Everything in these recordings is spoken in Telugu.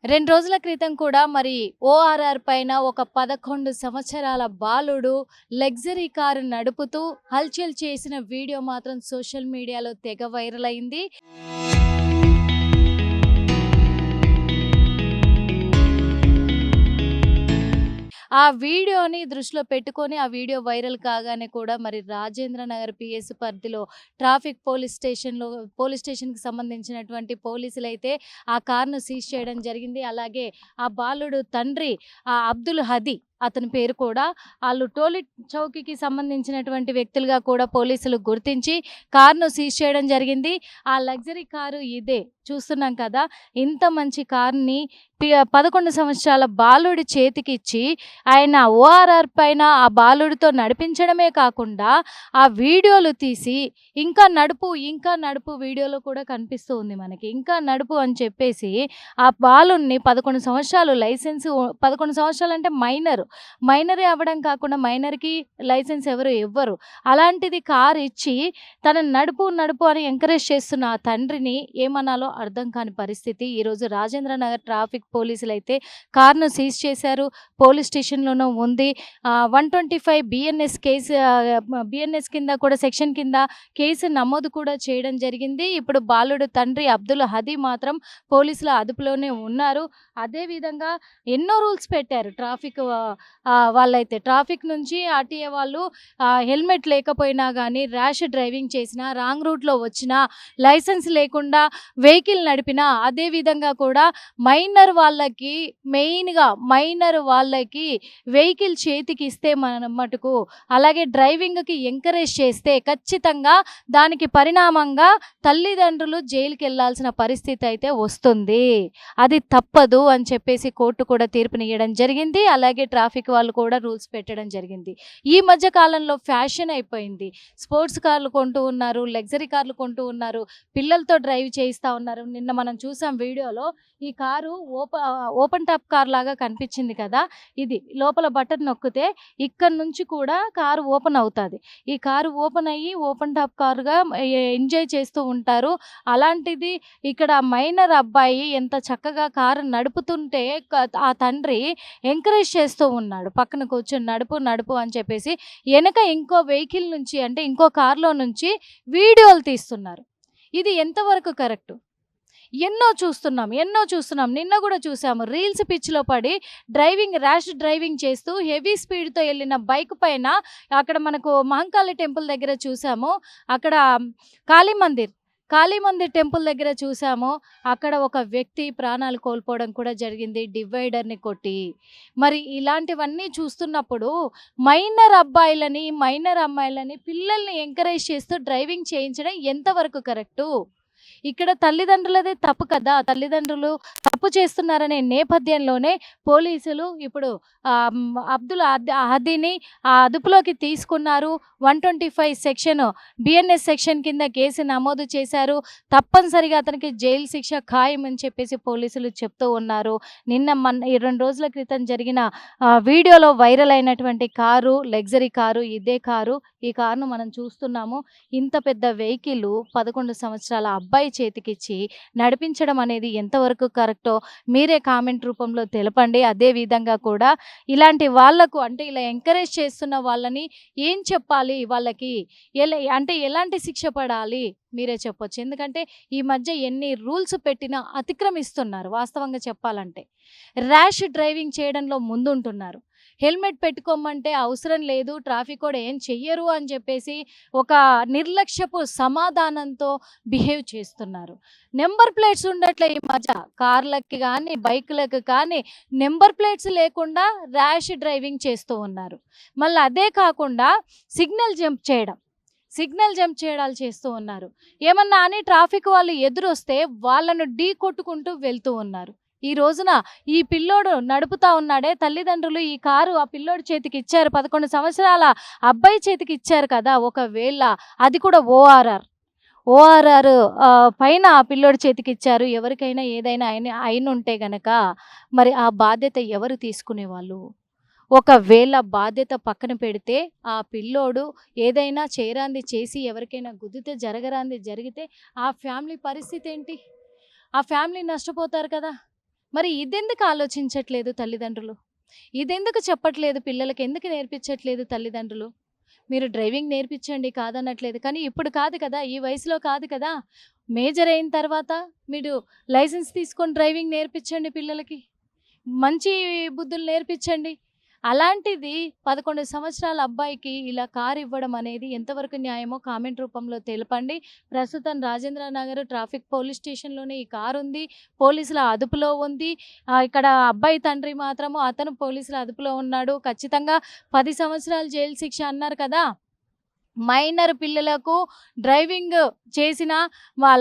2 రోజుల క్రితం కూడా మరి ఓఆర్ఆర్ పైన ఒక 11 సంవత్సరాల బాలుడు లగ్జరీ కారు నడుపుతూ హల్చల్ చేసిన వీడియో మాత్రం సోషల్ మీడియాలో తెగ వైరల్ అయింది. ఆ వీడియోని దృష్టిలో పెట్టుకొని ఆ వీడియో వైరల్ కాగానే కూడా మరి రాజేంద్ర నగర్ పిఎస్ పరిధిలో ట్రాఫిక్ పోలీస్ స్టేషన్‌కి సంబంధించినటువంటి పోలీసులైతే ఆ కార్‌ను సీజ్ చేయడం జరిగింది. అలాగే ఆ బాలుడు తండ్రి అబ్దుల్ హదీ అతని పేరు కూడా ఆళ్ళు టోలీ చౌకీకి సంబంధించినటువంటి వ్యక్తులుగా కూడా పోలీసులు గుర్తించి కార్‌ను సీజ్ చేయడం జరిగింది. ఆ లగ్జరీ కారు ఇదే చూస్తున్నాం కదా! ఇంత మంచి కార్‌ని 11 సంవత్సరాల బాలుడి చేతికిచ్చి ఆయన ఓఆర్ఆర్ పైన ఆ బాలుడితో నడిపించడమే కాకుండా ఆ వీడియోలు తీసి ఇంకా నడుపు వీడియోలో కూడా కనిపిస్తూ ఉంది మనకి. ఇంకా నడుపు అని చెప్పేసి ఆ బాలుడిని 11 సంవత్సరాలు 11 సంవత్సరాలంటే మైనరే అవ్వడం కాకుండా మైనర్‌కి లైసెన్స్ ఎవరు ఇవ్వరు. అలాంటిది కారు ఇచ్చి తనని నడుపు అని ఎంకరేజ్ చేస్తున్న ఆ తండ్రిని ఏమనాలో అర్థం కాని పరిస్థితి. ఈరోజు రాజేంద్ర నగర్ ట్రాఫిక్ పోలీసులైతే కార్‌ను సీజ్ చేశారు. పోలీస్ స్టేషన్‌లోనూ ఉంది. 125 బిఎన్ఎస్ కింద కూడా సెక్షన్ కింద కేసు నమోదు కూడా చేయడం జరిగింది. ఇప్పుడు బాలుడు తండ్రి అబ్దుల్ హదీ మాత్రం పోలీసుల అదుపులోనే ఉన్నారు. అదేవిధంగా ఎన్నో రూల్స్ పెట్టారు వాళ్ళైతే. ట్రాఫిక్ నుంచి ఆర్టీఏ వాళ్ళు హెల్మెట్ లేకపోయినా గానీ, ర్యాష్ డ్రైవింగ్ చేసినా, రాంగ్ రూట్‌లో వచ్చినా, లైసెన్స్ లేకుండా వెహికల్ నడిపినా, అదేవిధంగా కూడా మైనర్ వాళ్ళకి వెహికల్ చేతికిస్తే మటుకు, అలాగే డ్రైవింగ్‌కి ఎంకరేజ్ చేస్తే ఖచ్చితంగా దానికి పరిణామంగా తల్లిదండ్రులు జైలుకెళ్లాల్సిన పరిస్థితి అయితే వస్తుంది. అది తప్పదు అని చెప్పేసి కోర్టు కూడా తీర్పునియ్యడం జరిగింది. అలాగే ట్రాఫిక్ వాళ్ళు కూడా రూల్స్ పెట్టడం జరిగింది. ఈ మధ్య కాలంలో ఫ్యాషన్ అయిపోయింది. స్పోర్ట్స్ కార్లు కొంటూ ఉన్నారు, లగ్జరీ కార్లు కొంటూ ఉన్నారు, పిల్లలతో డ్రైవ్ చేయిస్తా ఉన్నారు. నిన్న మనం చూసాం వీడియోలో. ఈ కారు ఓపెన్ టాప్ కార్ లాగా కనిపించింది కదా! ఇది లోపల బటన్ నొక్కితే ఇక్కడి నుంచి కూడా కారు ఓపెన్ అవుతాది. ఈ కారు ఓపెన్ అయ్యి ఓపెన్ టాప్ కారుగా ఎంజాయ్ చేస్తూ ఉంటారు. అలాంటిది ఇక్కడ మైనర్ అబ్బాయి ఎంత చక్కగా కారు నడుపుతుంటే ఆ తండ్రి ఎంకరేజ్ చేస్తూ ఉన్నాడు. పక్కన కూర్చొని నడుపు అని చెప్పేసి వెనక ఇంకో వెహికల్ నుంచి అంటే ఇంకో కార్‌లో నుంచి వీడియోలు తీస్తున్నారు. ఇది ఎంతవరకు కరెక్టు? ఎన్నో చూస్తున్నాం. నిన్న కూడా చూసాము. రీల్స్ పిచ్చిలో పడి ర్యాష్ డ్రైవింగ్ చేస్తూ హెవీ స్పీడ్‌తో ఎళ్ళిన బైక్ పైన అక్కడ మనకు మహంకాళి టెంపుల్ దగ్గర చూసాము. అక్కడ కాళీమందిర్ టెంపుల్ దగ్గర చూసాము. అక్కడ ఒక వ్యక్తి ప్రాణాలు కోల్పోవడం కూడా జరిగింది డివైడర్‌ని కొట్టి. మరి ఇలాంటివన్నీ చూస్తున్నప్పుడు మైనర్ అమ్మాయిలని పిల్లల్ని ఎంకరేజ్ చేస్తూ డ్రైవింగ్ చేయించడం ఎంతవరకు కరెక్టు? ఇక్కడ తల్లిదండ్రులదే తప్పు కదా! తల్లిదండ్రులు తప్పు చేస్తున్నారనే నేపథ్యంలోనే పోలీసులు ఇప్పుడు అబ్దుల్ హదీని అదుపులోకి తీసుకున్నారు. 125 సెక్షన్ బిఎన్ఎస్ సెక్షన్ కింద కేసు నమోదు చేశారు. తప్పనిసరిగా అతనికి జైలు శిక్ష ఖాయం అని చెప్పేసి పోలీసులు చెప్తూ ఉన్నారు. ఈ 2 రోజుల క్రితం జరిగిన వీడియోలో వైరల్ అయినటువంటి కారు లగ్జరీ కారు ఇదే కారు. ఈ కారును మనం చూస్తున్నాము. ఇంత పెద్ద వెహికల్ 11 సంవత్సరాల అబ్బాయి చేతికిచ్చి నడిపించడం అనేది ఎంతవరకు కరెక్టో మీరే కామెంట్ రూపంలో తెలపండి. అదే విధంగా కూడా ఇలాంటి వాళ్ళకు అంటే ఇలా ఎంకరేజ్ చేస్తున్న వాళ్ళని ఏం చెప్పాలి వాళ్ళకి? ఎలాంటి శిక్ష పడాలి? మీరే చెప్పొచ్చు. ఎందుకంటే ఈ మధ్య ఎన్ని రూల్స్ పెట్టినా అతిక్రమిస్తున్నారు వాస్తవంగా చెప్పాలంటే. ర్యాష్ డ్రైవింగ్ చేయడంలో ముందుంటున్నారు. హెల్మెట్ పెట్టుకోమంటే అవసరం లేదు, ట్రాఫిక్ కూడా ఏం చెయ్యరు అని చెప్పేసి ఒక నిర్లక్ష్యపు సమాధానంతో బిహేవ్ చేస్తున్నారు. నెంబర్ ప్లేట్స్ ఉండట్లే ఈ మధ్య. కార్లకి కానీ, బైకులకు కానీ నెంబర్ ప్లేట్స్ లేకుండా ర్యాష్ డ్రైవింగ్ చేస్తూ ఉన్నారు. మళ్ళీ అదే కాకుండా సిగ్నల్ జంప్ చేయడాలు చేస్తూ ఉన్నారు. ఏమన్నా అని ట్రాఫిక్ వాళ్ళు ఎదురొస్తే వాళ్ళను ఢీ కొట్టుకుంటూ వెళ్తూ ఉన్నారు. ఈ రోజున ఈ పిల్లోడు నడుపుతా ఉన్నాడే, తల్లిదండ్రులు ఈ కారు ఆ పిల్లోడి చేతికి ఇచ్చారు. 11 సంవత్సరాల అబ్బాయి చేతికి ఇచ్చారు కదా! ఒకవేళ అది కూడా ఓఆర్ఆర్ పైన ఆ పిల్లోడి చేతికి ఇచ్చారు. ఎవరికైనా ఏదైనా అయినుంటే గనక మరి ఆ బాధ్యత ఎవరు తీసుకునేవాళ్ళు? ఒకవేళ బాధ్యత పక్కన పెడితే ఆ పిల్లోడు ఏదైనా చేయరాంది చేసి ఎవరికైనా గుద్దితే జరగరాంది జరిగితే ఆ ఫ్యామిలీ పరిస్థితి ఏంటి? ఆ ఫ్యామిలీ నష్టపోతారు కదా! మరి ఇదెందుకు ఆలోచించట్లేదు తల్లిదండ్రులు? ఇదెందుకు చెప్పట్లేదు పిల్లలకి? ఎందుకు నేర్పించట్లేదు తల్లిదండ్రులు? మీరు డ్రైవింగ్ నేర్పించండి కాదనట్లేదు. కానీ ఇప్పుడు కాదు కదా! ఈ వయసులో కాదు కదా! మేజర్ అయిన తర్వాత మీరు లైసెన్స్ తీసుకొని డ్రైవింగ్ నేర్పించండి పిల్లలకి. మంచి బుద్ధులు నేర్పించండి. అలాంటిది 11 సంవత్సరాల అబ్బాయికి ఇలా కారు ఇవ్వడం అనేది ఎంతవరకు న్యాయమో కామెంట్ రూపంలో తెలపండి. ప్రస్తుతం రాజేంద్ర నగర్ ట్రాఫిక్ పోలీస్ స్టేషన్‌లోనే ఈ కారుంది. పోలీసుల అదుపులో ఉంది. ఇక్కడ అబ్బాయి తండ్రి మాత్రము అతను పోలీసుల అదుపులో ఉన్నాడు. ఖచ్చితంగా 10 సంవత్సరాలు జైలు శిక్ష అన్నారు కదా! మైనర్ పిల్లలకు డ్రైవింగ్ చేసిన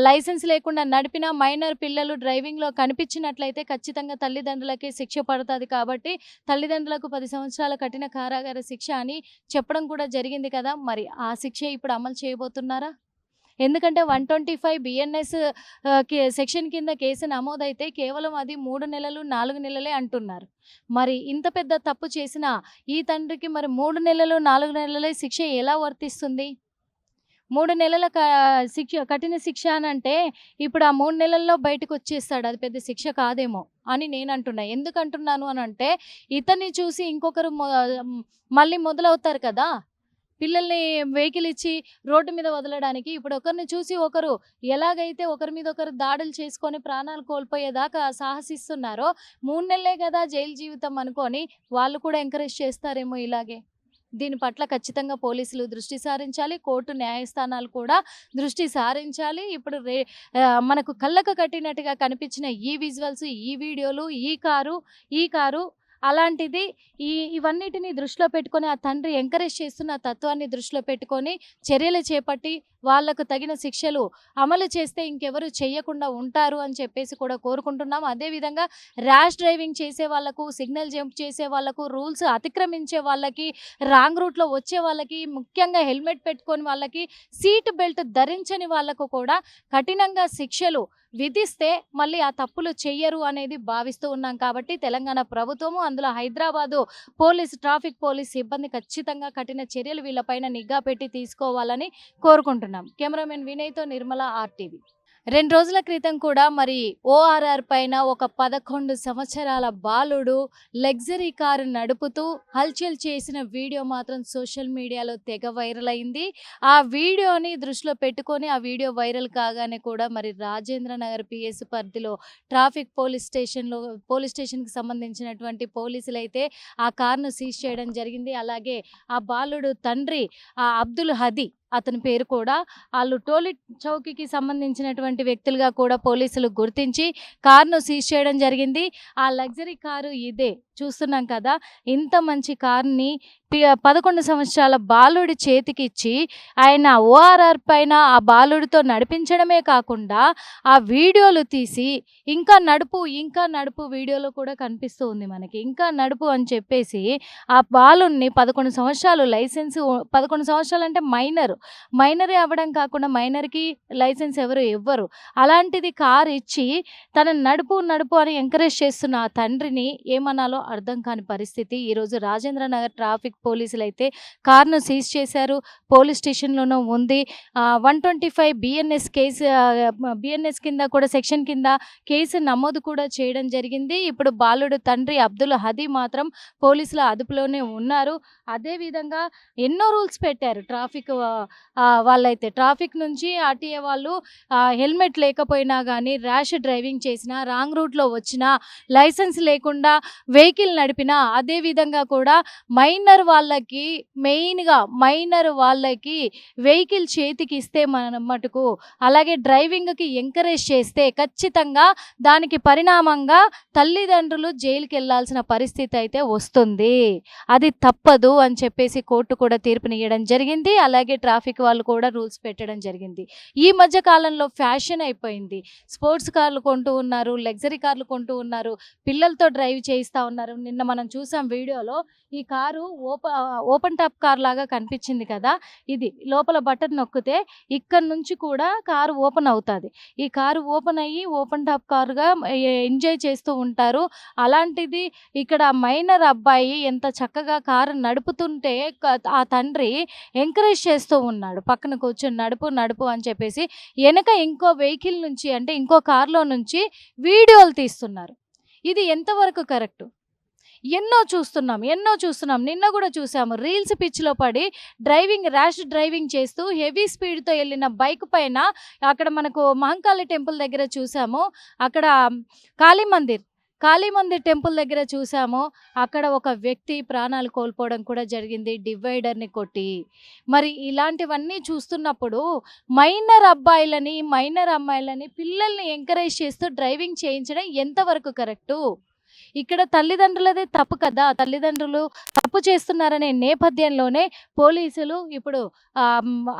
లైసెన్స్ లేకుండా నడిపిన మైనర్ పిల్లలు డ్రైవింగ్‌లో కనిపించినట్లయితే ఖచ్చితంగా తల్లిదండ్రులకే శిక్ష పడతది కాబట్టి, తల్లిదండ్రులకు 10 సంవత్సరాల కఠిన కారాగార శిక్ష అని చెప్పడం కూడా జరిగింది కదా! మరి ఆ శిక్ష ఇప్పుడు అమలు చేయబోతున్నారా? ఎందుకంటే 125 బిఎన్ఎస్ సెక్షన్ కింద కేసు నమోదైతే కేవలం అది 3 నెలలు, 4 నెలలే అంటున్నారు. మరి ఇంత పెద్ద తప్పు చేసిన ఈ తండ్రికి మరి 3 నెలలు, 4 నెలలే శిక్ష ఎలా వర్తిస్తుంది? 3 నెలల కఠిన శిక్ష అనంటే ఇప్పుడు ఆ 3 నెలల్లో బయటకొచ్చేస్తాడు. అది పెద్ద శిక్ష కాదేమో అని నేనంటున్నా. ఎందుకంటున్నాను అనంటే ఇతన్ని చూసి ఇంకొకరు మళ్ళీ మొదలవుతారు కదా! పిల్లల్ని వెహికల్ ఇచ్చి రోడ్డు మీద వదలడానికి. ఇప్పుడు ఒకరిని చూసి ఒకరు ఎలాగైతే ఒకరి మీద ఒకరు దాడులు చేసుకొని ప్రాణాలు కోల్పోయేదాకా సాహసిస్తున్నారో 3 నెలలే కదా జైలు జీవితం అనుకోని వాళ్ళు కూడా ఎంకరేజ్ చేస్తారేమో ఇలాగే. దీని పట్ల ఖచ్చితంగా పోలీసులు దృష్టి సారించాలి. కోర్టు న్యాయస్థానాలు కూడా దృష్టి సారించాలి. ఇప్పుడు మనకు కళ్ళకు కట్టినట్టుగా కనిపించిన ఈ విజువల్స్, ఈ వీడియోలు, ఈ కారు అలాంటిది ఇవన్నిటిని దృష్టిలో పెట్టుకొని ఆ తండ్రి ఎంకరేజ్ చేస్తున్న తత్వాన్ని దృష్టిలో పెట్టుకొని చర్యలు చేపట్టి వాళ్ళకు తగిన శిక్షలు అమలు చేస్తే ఇంకెవరు చెయ్యకుండా ఉంటారు అని చెప్పేసి కూడా కోరుకుంటున్నాం. అదేవిధంగా ర్యాష్ డ్రైవింగ్ చేసే వాళ్ళకు, సిగ్నల్ జంప్ చేసే వాళ్ళకు, రూల్స్ అతిక్రమించే వాళ్ళకి, రాంగ్ రూట్‌లో వచ్చే వాళ్ళకి, ముఖ్యంగా హెల్మెట్ పెట్టుకోని వాళ్ళకి, సీట్ బెల్ట్ ధరించని వాళ్ళకు కూడా కఠినంగా శిక్షలు విధిస్తే మళ్ళీ ఆ తప్పులు చెయ్యరు అనేది భావిస్తూ ఉన్నాం కాబట్టి తెలంగాణ ప్రభుత్వము అందులో హైదరాబాదు ట్రాఫిక్ పోలీస్ సిబ్బంది ఖచ్చితంగా కఠిన చర్యలు వీళ్ళపైన నిఘా పెట్టి తీసుకోవాలని కోరుకుంటున్నాం. కెమెరామెన్ వినయ్‌తో నిర్మల ఆర్టీవీ. 2 రోజుల క్రితం కూడా మరి ఓఆర్ఆర్ పైన ఒక 11 సంవత్సరాల బాలుడు లగ్జరీ కారు నడుపుతూ హల్చల్ చేసిన వీడియో మాత్రం సోషల్ మీడియాలో తెగ వైరల్ అయింది. ఆ వీడియోని దృష్టిలో పెట్టుకొని ఆ వీడియో వైరల్ కాగానే కూడా మరి రాజేంద్ర నగర్ పిఎస్ పరిధిలో ట్రాఫిక్ పోలీస్ స్టేషన్‌కి సంబంధించినటువంటి పోలీసులైతే ఆ కార్‌ను సీజ్ చేయడం జరిగింది. అలాగే ఆ బాలుడు తండ్రి అబ్దుల్ హదీ అతని పేరు కూడా ఆళ్ళు టోలీ చౌకీకి సంబంధించినటువంటి వ్యక్తులుగా కూడా పోలీసులు గుర్తించి కార్‌ను సీజ్ చేయడం జరిగింది. ఆ లగ్జరీ కారు ఇదే చూస్తున్నాం కదా! ఇంత మంచి కార్‌ని 11 సంవత్సరాల బాలుడి చేతికిచ్చి ఆయన ఓఆర్ఆర్ పైన ఆ బాలుడితో నడిపించడమే కాకుండా ఆ వీడియోలు తీసి ఇంకా నడుపు వీడియోలో కూడా కనిపిస్తూ ఉంది మనకి. ఇంకా నడుపు అని చెప్పేసి ఆ బాలుడిని 11 సంవత్సరాలు 11 సంవత్సరాలంటే మైనరే అవ్వడం కాకుండా మైనర్‌కి లైసెన్స్ ఎవరు ఇవ్వరు. అలాంటిది కారు ఇచ్చి తనని నడుపు అని ఎంకరేజ్ చేస్తున్న ఆ తండ్రిని ఏమనాలో అర్థం కాని పరిస్థితి. ఈరోజు రాజేంద్ర నగర్ ట్రాఫిక్ పోలీసులైతే కార్‌ను సీజ్ చేశారు. పోలీస్ స్టేషన్‌లోనూ ఉంది. 125 బిఎన్ఎస్ కింద కూడా సెక్షన్ కింద కేసు నమోదు కూడా చేయడం జరిగింది. ఇప్పుడు బాలుడు తండ్రి అబ్దుల్ హదీ మాత్రం పోలీసుల అదుపులోనే ఉన్నారు. అదేవిధంగా ఎన్నో రూల్స్ పెట్టారు వాళ్ళైతే. ట్రాఫిక్ నుంచి ఆర్టీఏ వాళ్ళు హెల్మెట్ లేకపోయినా గానీ, ర్యాష్ డ్రైవింగ్ చేసినా, రాంగ్ రూట్‌లో వచ్చినా, లైసెన్స్ లేకుండా వెహికల్ నడిపినా, అదేవిధంగా కూడా మైనర్ వాళ్ళకి వెహికల్ చేతికిస్తే మటుకు అలాగే డ్రైవింగ్‌కి ఎంకరేజ్ చేస్తే ఖచ్చితంగా దానికి పరిణామంగా తల్లిదండ్రులు జైలుకెళ్లాల్సిన పరిస్థితి అయితే వస్తుంది. అది తప్పదు అని చెప్పేసి కోర్టు కూడా తీర్పునియ్యడం జరిగింది. అలాగే ట్రాఫిక్ వాళ్ళు కూడా రూల్స్ పెట్టడం జరిగింది. ఈ మధ్య కాలంలో ఫ్యాషన్ అయిపోయింది. స్పోర్ట్స్ కార్లు కొంటూ ఉన్నారు, లగ్జరీ కార్లు కొంటూ ఉన్నారు, పిల్లలతో డ్రైవ్ చేయిస్తా ఉన్నారు. నిన్న మనం చూసాం వీడియోలో. ఈ కారు ఓపెన్ టాప్ కార్ లాగా కనిపించింది కదా! ఇది లోపల బటన్ నొక్కితే ఇక్కడి నుంచి కూడా కారు ఓపెన్ అవుతాది. ఈ కారు ఓపెన్ అయ్యి ఓపెన్ టాప్ కారుగా ఎంజాయ్ చేస్తూ ఉంటారు. అలాంటిది ఇక్కడ మైనర్ అబ్బాయి ఎంత చక్కగా కారు నడుపుతుంటే ఆ తండ్రి ఎంకరేజ్ చేస్తూ ఉన్నాడు. పక్కన కూర్చొని నడుపు అని చెప్పేసి వెనక ఇంకో వెహికల్ నుంచి అంటే ఇంకో కార్‌లో నుంచి వీడియోలు తీస్తున్నారు. ఇది ఎంతవరకు కరెక్టు? ఎన్నో చూస్తున్నాం. నిన్న గూడా చూసాము. రీల్స్ పిచ్చిలో పడి ర్యాష్ డ్రైవింగ్ చేస్తూ హెవీ స్పీడ్‌తో ఎళ్ళిన బైక్ పైన అక్కడ మనకు మహంకాళి టెంపుల్ దగ్గర చూసాము. అక్కడ కాళీ మందిర్, కాళీ మందిర్ టెంపుల్ దగ్గర చూసాము. అక్కడ ఒక వ్యక్తి ప్రాణాలు కోల్పోవడం కూడా జరిగింది డివైడర్‌ని కొట్టి. మరి ఇలాంటివన్నీ చూస్తున్నప్పుడు మైనర్ అమ్మాయిలని, పిల్లల్ని ఎంకరేజ్ చేస్తూ డ్రైవింగ్ చేయించడం ఎంతవరకు కరెక్టు? ఇక్కడ తల్లిదండ్రులదే తప్పు కదా! తల్లిదండ్రులు తప్పు చేస్తున్నారనే నేపథ్యంలోనే పోలీసులు ఇప్పుడు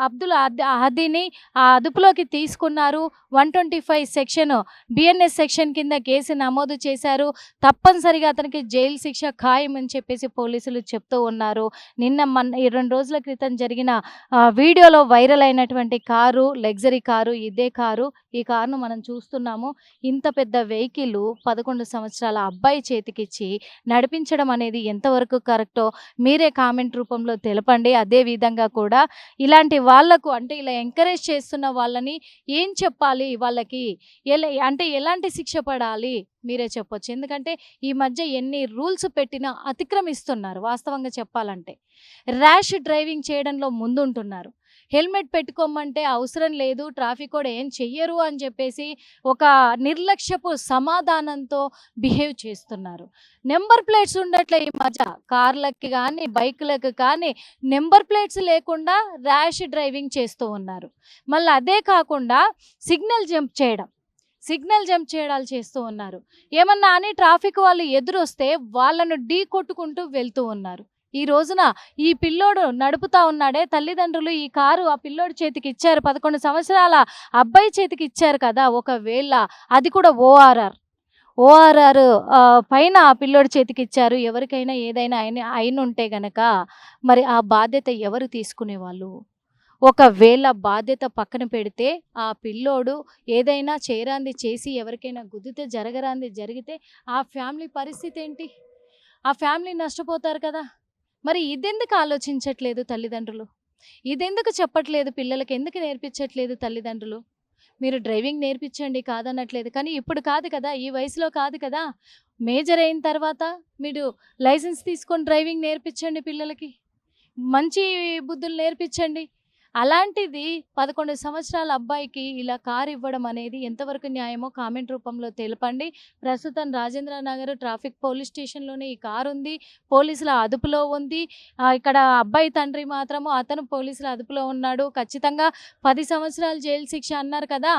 అబ్దుల్ హదీని అదుపులోకి తీసుకున్నారు. 125 సెక్షన్ బిఎన్ఎస్ సెక్షన్ కింద కేసు నమోదు చేశారు. తప్పనిసరిగా అతనికి జైలు శిక్ష ఖాయం అని చెప్పేసి పోలీసులు చెప్తూ ఉన్నారు. ఈ 2 రోజుల క్రితం జరిగిన వీడియోలో వైరల్ అయినటువంటి కారు, లగ్జరీ కారు ఇదే కారు. ఈ కారును మనం చూస్తున్నాము. ఇంత పెద్ద వెహికల్ 11 సంవత్సరాల అబ్బాయి చేతికిచ్చి నడిపించడం అనేది ఎంతవరకు కరెక్టో మీరే కామెంట్ రూపంలో తెలపండి. అదే విధంగా కూడా ఇలాంటి వాళ్ళకు అంటే ఇలా ఎంకరేజ్ చేస్తున్న వాళ్ళని ఏం చెప్పాలి? వాళ్ళకి ఎలాంటి శిక్ష పడాలి? మీరే చెప్పొచ్చు. ఎందుకంటే ఈ మధ్య ఎన్ని రూల్స్ పెట్టినా అతిక్రమిస్తున్నారు వాస్తవంగా చెప్పాలంటే. ర్యాష్ డ్రైవింగ్ చేయడంలో ముందుంటున్నారు. హెల్మెట్ పెట్టుకోమంటే అవసరం లేదు, ట్రాఫిక్ కూడా ఏం చెయ్యరు అని చెప్పేసి ఒక నిర్లక్ష్యపు సమాధానంతో బిహేవ్ చేస్తున్నారు. నెంబర్ ప్లేట్స్ ఉండట్లే ఈ మధ్య. కార్లకి కానీ, బైకులకు కానీ నెంబర్ ప్లేట్స్ లేకుండా ర్యాష్ డ్రైవింగ్ చేస్తూ ఉన్నారు. మళ్ళీ అదే కాకుండా సిగ్నల్ జంప్ చేయడాలు చేస్తూ ఉన్నారు. ఏమన్నా అని ట్రాఫిక్ వాళ్ళు ఎదురొస్తే వాళ్ళను ఢీ కొట్టుకుంటూ వెళ్తూ ఉన్నారు. ఈ రోజున ఈ పిల్లోడు నడుపుతా ఉన్నాడే, తల్లిదండ్రులు ఈ కారు ఆ పిల్లోడి చేతికి ఇచ్చారు. 11 సంవత్సరాల అబ్బాయి చేతికి ఇచ్చారు కదా! ఒకవేళ అది కూడా ఓఆర్ఆర్ పైన ఆ పిల్లోడి చేతికి ఇచ్చారు. ఎవరికైనా ఏదైనా అయినుంటే గనక మరి ఆ బాధ్యత ఎవరు తీసుకునేవాళ్ళు? ఒకవేళ బాధ్యత పక్కన పెడితే ఆ పిల్లోడు ఏదైనా చేయరాంది చేసి ఎవరికైనా గుద్దితే, జరగరాంది జరిగితే ఆ ఫ్యామిలీ పరిస్థితి ఏంటి? ఆ ఫ్యామిలీ నష్టపోతారు కదా! మరి ఇదెందుకు ఆలోచించట్లేదు తల్లిదండ్రులు? ఇదెందుకు చెప్పట్లేదు పిల్లలకి? ఎందుకు నేర్పించట్లేదు తల్లిదండ్రులు? మీరు డ్రైవింగ్ నేర్పించండి కాదనట్లేదు. కానీ ఇప్పుడు కాదు కదా! ఈ వయసులో కాదు కదా! మేజర్ అయిన తర్వాత మీరు లైసెన్స్ తీసుకొని డ్రైవింగ్ నేర్పించండి పిల్లలకి. మంచి బుద్ధులు నేర్పించండి. అలాంటిది 11 సంవత్సరాల అబ్బాయికి ఇలా కారు ఇవ్వడం అనేది ఎంతవరకు న్యాయమో కామెంట్ రూపంలో తెలపండి. ప్రస్తుతం రాజేంద్ర నగర్ ట్రాఫిక్ పోలీస్ స్టేషన్‌లోనే ఈ కారుంది. పోలీసుల అదుపులో ఉంది. ఇక్కడ అబ్బాయి తండ్రి మాత్రము అతను పోలీసుల అదుపులో ఉన్నాడు. ఖచ్చితంగా 10 సంవత్సరాలు జైలు శిక్ష అన్నారు కదా!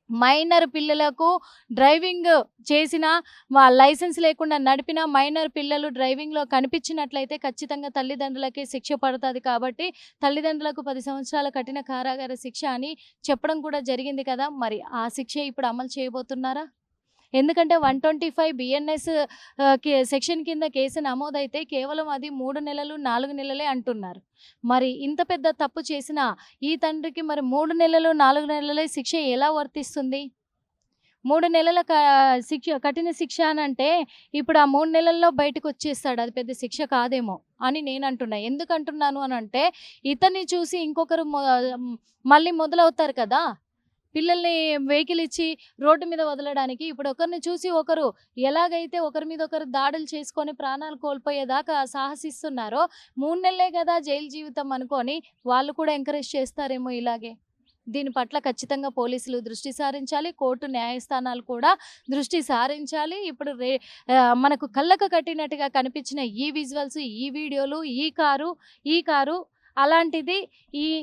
మైనర్ పిల్లలకు డ్రైవింగ్ చేసిన లైసెన్స్ లేకుండా నడిపిన మైనర్ పిల్లలు డ్రైవింగ్‌లో కనిపించినట్లయితే ఖచ్చితంగా తల్లిదండ్రులకే శిక్ష పడతది కాబట్టి తల్లిదండ్రులకు 10 సంవత్సరాల కఠిన కారాగార శిక్ష అని చెప్పడం కూడా జరిగింది కదా! మరి ఆ శిక్ష ఇప్పుడు అమలు చేయబోతున్నారా? ఎందుకంటే 125 బిఎన్ఎస్ సెక్షన్ కింద కేసు నమోదైతే కేవలం అది 3 నెలలు, 4 నెలలే అంటున్నారు. మరి ఇంత పెద్ద తప్పు చేసిన ఈ తండ్రికి మరి 3 నెలలు, 4 నెలలే శిక్ష ఎలా వర్తిస్తుంది? 3 నెలల కఠిన శిక్ష అనంటే ఇప్పుడు ఆ 3 నెలల్లో బయటకొచ్చేస్తాడు. అది పెద్ద శిక్ష కాదేమో అని నేనంటున్నా. ఎందుకంటున్నాను అనంటే ఇతన్ని చూసి ఇంకొకరు మళ్ళీ మొదలవుతారు కదా! పిల్లల్ని వెహికల్ ఇచ్చి రోడ్డు మీద వదలడానికి. ఇప్పుడు ఒకరిని చూసి ఒకరు ఎలాగైతే ఒకరి మీద ఒకరు దాడులు చేసుకొని ప్రాణాలు కోల్పోయేదాకా సాహసిస్తున్నారో 3 నెలలే కదా జైలు జీవితం అనుకోని వాళ్ళు కూడా ఎంకరేజ్ చేస్తారేమో ఇలాగే. దీని పట్ల ఖచ్చితంగా పోలీసులు దృష్టి సారించాలి. కోర్టు న్యాయస్థానాలు కూడా దృష్టి సారించాలి. ఇప్పుడు మనకు కళ్ళకు కట్టినట్టుగా కనిపించిన ఈ విజువల్స్, ఈ వీడియోలు, ఈ కారు అలాంటిది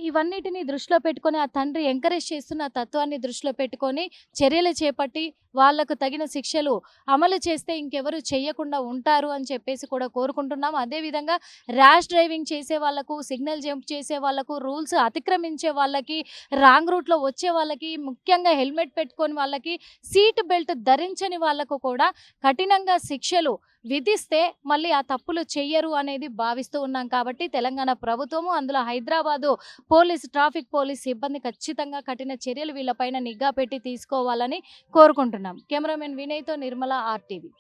ఇవన్నిటిని దృష్టిలో పెట్టుకొని ఆ తండ్రి ఎంకరేజ్ చేస్తున్న తత్వాన్ని దృష్టిలో పెట్టుకొని చర్యలు చేపట్టి వాళ్ళకు తగిన శిక్షలు అమలు చేస్తే ఇంకెవరు చేయకుండా ఉంటారు అని చెప్పేసి కూడా కోరుకుంటున్నాం. అదేవిధంగా ర్యాష్ డ్రైవింగ్ చేసే వాళ్ళకు, సిగ్నల్ జంప్ చేసే వాళ్ళకు, రూల్స్ అతిక్రమించే వాళ్ళకి, రాంగ్ రూట్లో వచ్చే వాళ్ళకి, ముఖ్యంగా హెల్మెట్ పెట్టుకొని వాళ్ళకి, సీట్ బెల్ట్ ధరించని వాళ్ళకు కూడా కఠినంగా శిక్షలు విధిస్తే మళ్ళీ ఆ తప్పులు చెయ్యరు అనేది భావిస్తూ ఉన్నాం. కాబట్టి తెలంగాణ ప్రభుత్వము అందులో హైదరాబాదు ట్రాఫిక్ పోలీస్ సిబ్బంది ఖచ్చితంగా కఠిన చర్యలు వీళ్ళపైన నిఘా పెట్టి తీసుకోవాలని కోరుకుంటున్నాం. కెమెరామెన్ వినయ్‌తో నిర్మల ఆర్టీవీ.